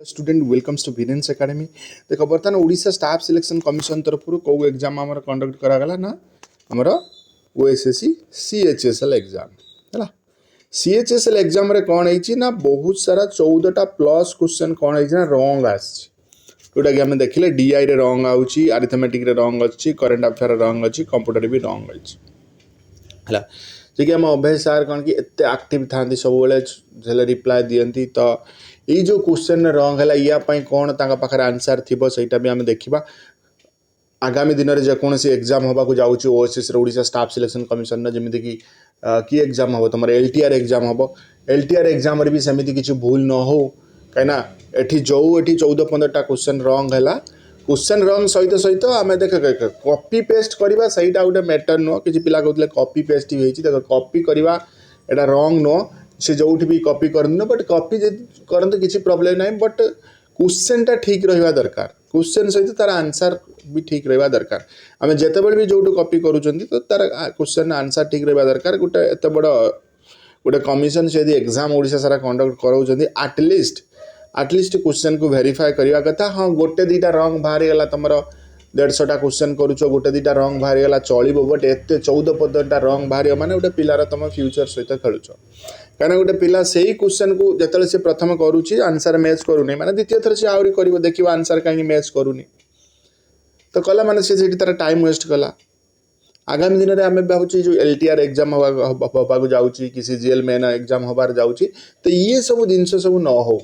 Student welcomes to BIREN'S academy. देखो बर्तमान Odisha staff selection commission तरफ कौ एग्जाम आमर कंडक्ट करागला ना आमर OSC CHSL एग्जाम है। CHSL एग्जाम रे कौन है ना बहुत सारा 14टा प्लस क्वेश्चन कौन है ना रॉन्ग जोटा कि आम देखिले DI रे रॉन्ग आउची, अरिथमेटिक रे रॉन्ग अच्छी, करंट अफेयर रॉन्ग अच्छी, कंप्यूटर भी रॉन्ग अच्छी है। जे कि आम अभय सार कौन कि एते एक्टिव था सब बेले रिप्लाय दियंती तो ये जो क्वेश्चन रॉन्ग है या कौन पाखे आंसर थी सहीटा भी आम देखा आगामी दिन में जेकोसी एग्जाम होगा जाऊँगी OSC Odisha staff selection commission जमीक कि एग्जाम हम तुम LTR एग्जाम हम LTR एग्जाम भी सेमती किसी भूल न हो कहीं एटी जो 14-15टा क्वेश्चन रॉन्ग है क्वेश्चन रॉन्ग सहित सहित आम देख कॉपी पेस्ट करवा सहीटा गोटे मैटर नुह कि पिला कहते कॉपी पेस्ट ही देख कॉपी करवा एटा रॉन्ग नुह से जो भी कॉपी करते बट कॉपी करते किसी प्रॉब्लम ना बट क्वेश्चन टा ठीक रहा दरकार क्वेश्चन सहित तार आंसर भी ठीक रहा दरकार आम जितेबाला भी जो कॉपी करूँ तो तार क्वेश्चन आंसर ठीक रहा दरकार गोटे एत बड़ गोटे कमिशन से यदि एग्जाम ओडिशा सारा कंडक्ट कराऊँ आटलिस्ट क्वेश्चन को वेरीफाई करवा कथा। हाँ गोटे दीटा रॉन्ग बाहरी गला तुम 150टा क्वेश्चन करुच गोटे दीटा रॉन्ग बाहरी गला चलो बट एत 14-15टा रॉन्ग बाहर माने गोटे पिलार तुम फ्यूचर सहित खेलुच कहीं गोटे पिला से क्वेश्चन को जिते से प्रथम करुच्ची आंसर मैच करूनी माने द्वितीय थर से आहरी कर देखिए आंसर कहीं मैच करूनी तो कला माने से तार टाइम वेस्ट कला। आगामी दिन में आम भावुँ जो LTR एग्जाम होगा जाऊँगी कि CGL मेन एग्जाम होबार जाऊँगी तो ये सब जिनस सब न हो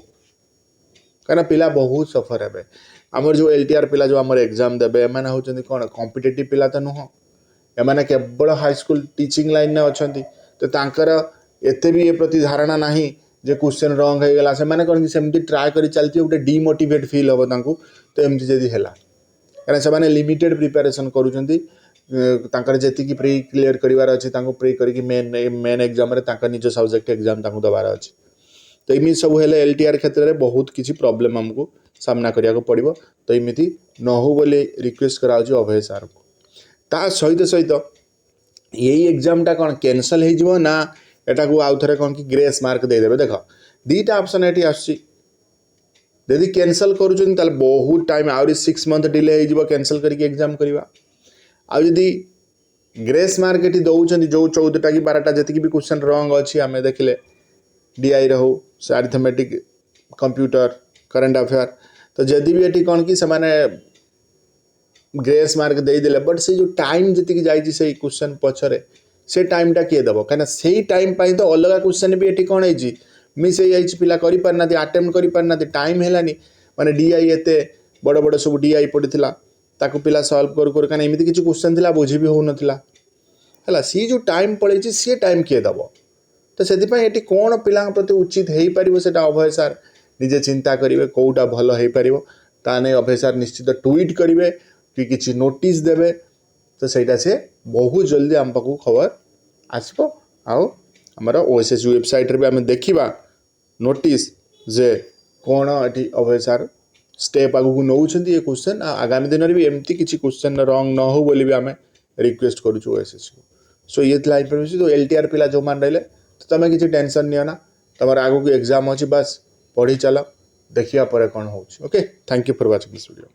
कहीं पिला बहुत सफर है। आमर जो LTR पिला जो आमर एग्जाम देवे एमाने होचंदी कौन कॉम्पिटिटिव पिला तो नुह एमाने केवल हाई स्कूल टीचिंग लाइन में अच्छी तो तांकर एते भी ये प्रति धारणा नहीं जे क्वेश्चन रॉन्ग हो गला से माने कौन सेमती ट्राए कर चलती गोटे डिमोटिवेट फील हम तांको तो एमती जदि हैला कहीं से लिमिटेड प्रिपरेशन करूछंती तांकर जेतिकी प्री क्लियर करिवार अछि तांको प्री करके मेन एग्जाम रे तांकर निज सब्जेक्ट एग्जाम तांको दबार अछि तो इमी सब हेले LTR क्षेत्र में बहुत किसी प्रॉब्लम हमको सामना करिया पड़ो तो इमिति न हो बोली रिक्वेस्ट कराउछि अभय सार को ता सहित सहित यही एग्जाम टा कौन कैंसल हो ना एटा को आउ थे कौन कि ग्रेस मार्क देदेवे। देख दीटा ऑप्शन ये आदि कैंसल करुँच बहुत टाइम आहरी 6 मंथ डिले हो कैंसल करके एग्जाम करवा आदि ग्रेस मार्क ये दौरान जो 14टा कि 12टा जी भी क्वेश्चन रॉन्ग अच्छी आम देखिले DI रहो से अरिथमेटिक कंप्यूटर करंट अफेयर तो जदि भी ये कौन कि सेमाने ग्रेस मार्क देदेले बट से जो टाइम जी जाइए से क्वेश्चन पछरे से टाइम टा किए दब कहीं से टाइम तो अलग क्वेश्चन भी ये कौन है मिस हो पिला करना आटेम्प्ट करना टाइम है माने DI एते बड़ बड़ सब DI पड़ता ताको पिला सॉल्व कर कहीं एमती किसी क्वेश्चन थिला बुझी भी हो नाला है सी जो टाइम पड़े सी टाइम किए दब तो से कौन पिला प्रति उचित हो पार से अभय सार निजे चिंता करेंगे कौटा भल हो पार ताने अभय सार निश्चित ट्वीट करेंगे कि किसी नोटिस देवे तो सहीटा से बहुत जल्दी आम पाक खबर आसब आमर OSS वेबसाइट रे आम देखा नोटिस जे कौन ये अभय सार स्टेप आगू नौ ये क्वेश्चन आगामी दिन में भी एमती किसी क्वेश्चन रॉन्ग न हो बोली भी आम रिक्वेस्ट करुँ OSS को। सो ये इनफॉरमेशन तो LTR पिला जो मान रहे तो तुम किसी टेंशन नहीं ना तुम आगू एग्जाम अच्छी बस पढ़ी चल देखिया पर कौन हो। Okay thank you for watching this video.